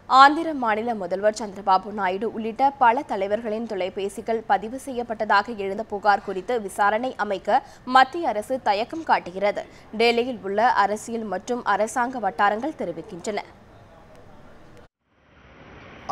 ஆந்திர மாநில முதல்வர் சந்திரபாபு நாயுடு உள்ளிட்ட பல தலைவர்களின் தொலைபேசிகள் பதிவு செய்யப்பட்டதாக எழுந்த புகார் குறித்து விசாரணை அமைக்க மத்திய அரசு தயக்கம் காட்டுகிறது. டெல்லியில் உள்ள அரசியல் மற்றும் அரசாங்க வட்டாரங்கள் தெரிவிக்கின்றன.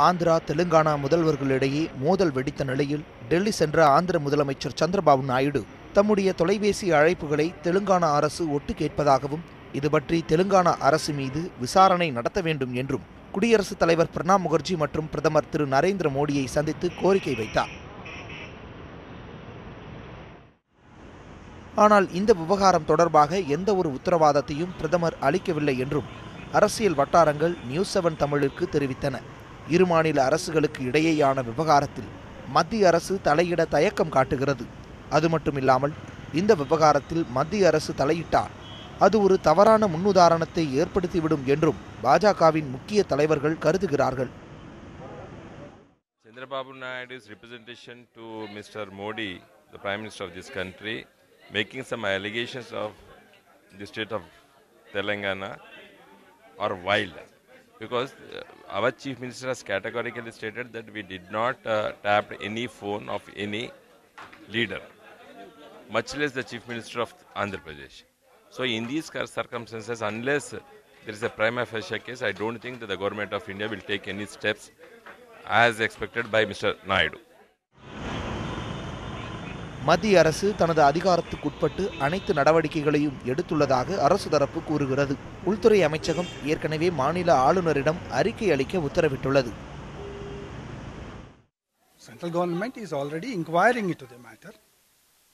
ஆந்திரா, தெலுங்கானா முதல்வர்களிடையே மோதல் வெடித்த நிலையில் டெல்லி சென்ற ஆந்திர முதலமைச்சர் சந்திரபாபு நாயுடு தம்முடைய தொலைபேசி அழைப்புகளை தெலுங்கானா அரசு ஒட்டு கேட்பதாகவும் இது பற்றி தெலுங்கானா அரசு மீது விசாரணை நடத்த வேண்டும் என்றும் குடியரசுத் தலைவர் பிரணாப் முகர்ஜி மற்றும் பிரதமர் திரு நரேந்திர மோடியை சந்தித்து கோரிக்கை வைத்தார். ஆனால் இந்த விவகாரம் தொடர்பாக எந்த ஒரு உத்தரவாதத்தையும் பிரதமர் அளிக்கவில்லை என்றும் அரசியல் வட்டாரங்கள் நியூஸ் 7 தமிழிற்கு தெரிவித்தன. இரு மாநில அரசுகளுக்கு இடையேயான விவகாரத்தில் மத்திய அரசு தலையிட தயக்கம் காட்டுகிறது. அது மட்டுமில்லாமல் இந்த விவகாரத்தில் மத்திய அரசு தலையிட்டால் அது ஒரு தவறான முன்னுதாரணத்தை ஏற்படுத்திவிடும் என்றும் பாஜகவின் முக்கிய தலைவர்கள் கருதுகிறார்கள். Chandrababu Naidu's representation to Mr. Modi, the Prime Minister of this country, making some allegations of the state of Telangana are wild. Because our Chief Minister has categorically stated that we did not tap any phone of any leader, much less the Chief Minister of Andhra Pradesh. So in these circumstances, unless there is a prima facie case, I don't think that the government of India will take any steps as expected by Mr. Naidu. மத்திய அரசு தனது அதிகாரத்துக்குட்பட்டு அனைத்து நடவடிக்கைகளையும் எடுத்துள்ளதாக அரசு தரப்பு கூறுகிறது. உள்துறை அமைச்சகம் ஏற்கனவே மாநில ஆளுநரிடம் அறிக்கை அளிக்க உத்தரவிட்டுள்ளது. Central government is already inquiring into the matter.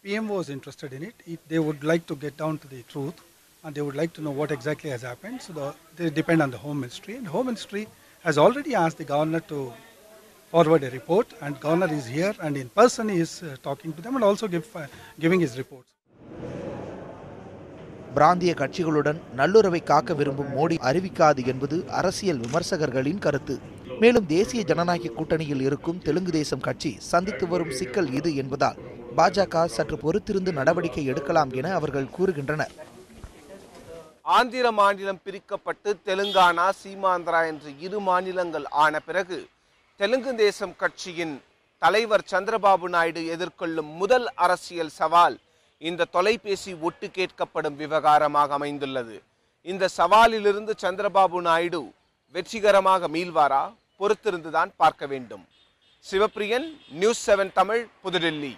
PM was interested in it. They would like to get down to the truth and they would like to know what exactly has happened. So they depend on the Home Ministry. And the Home Ministry has already asked the governor to forward a report, and governor is here and in person he is talking to them and also giving his reports. பிராந்திய கட்சிகளுடன் நல்லுறவை காக்க விரும்பும் மோடி அறிவிக்காது என்பது அரசியல் விமர்சகர்களின் கருத்து. மேலும் தேசிய ஜனநாயக கூட்டணியில் இருக்கும் தெலுங்கு தேசம் கட்சி சந்தித்து வரும் சிக்கல் இது என்பதால் பாஜக சற்று பொறுத்திருந்து நடவடிக்கை எடுக்கலாம் என அவர்கள் கூறுகின்றனர். ஆந்திர மாநிலம் பிரிக்கப்பட்டு தெலுங்கானா, சீமாந்திரா என்று இரு மாநிலங்கள் ஆன பிறகு தெலுங்கு தேசம் கட்சியின் தலைவர் சந்திரபாபு நாயுடு எதிர்கொள்ளும் முதல் அரசியல் சவால் இந்த தொலைபேசி ஒட்டு கேட்கப்படும் விவகாரமாக அமைந்துள்ளது. இந்த சவாலிலிருந்து சந்திரபாபு நாயுடு வெற்றிகரமாக மீள்வாரா? பொறுத்திருந்துதான் பார்க்க வேண்டும். சிவப்பிரியன், நியூஸ் 7 தமிழ், புதுடெல்லி.